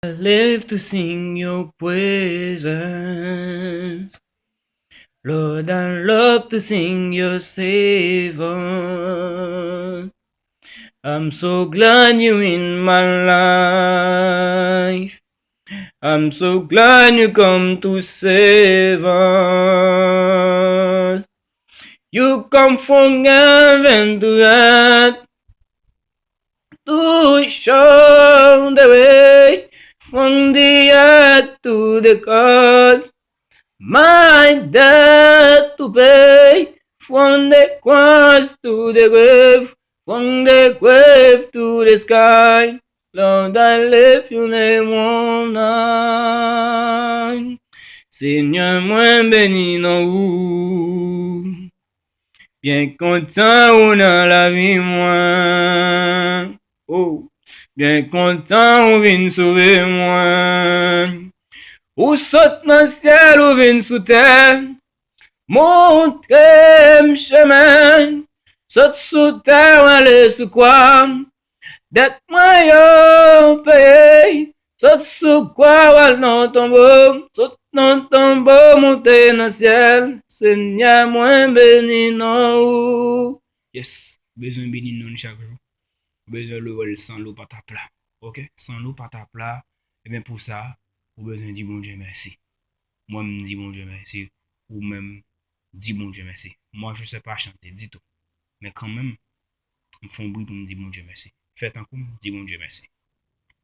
I live to sing your praises. Lord, I love to sing your savor. I'm so glad you're in my life. I'm so glad you come to save us. You come from heaven to earth to show the way from the earth to the cross. My debt to pay from the cross to the grave, from the grave to the sky. Lord, I lift your name on high. Seigneur, moi béni non ou, bien content ou dans la vie moi. Oh, bien content ou vin sauver moi. Ou saute dans le ciel ou vin sous terre. Montre-moi chemin, saute sous terre, aller sous quoi? D'être-moi yo payé, saute sous quoi, ou dans tombeau, saute dans tombeau, monter dans le ciel, Seigneur, moi béni non. Yes, besoin béni non chaque jour. Besoin le vol sans l'eau pas ta plat. Ok? Sans l'eau pas ta plat. Et bien pour ça, vous besoin dire bon Dieu merci. Moi, me dis bon Dieu merci. Ou même, dis bon Dieu merci. Moi, je sais pas chanter, dis tout. Mais quand même, me font bruit pour me dire bon Dieu merci. Faites un coup, dis bon Dieu merci.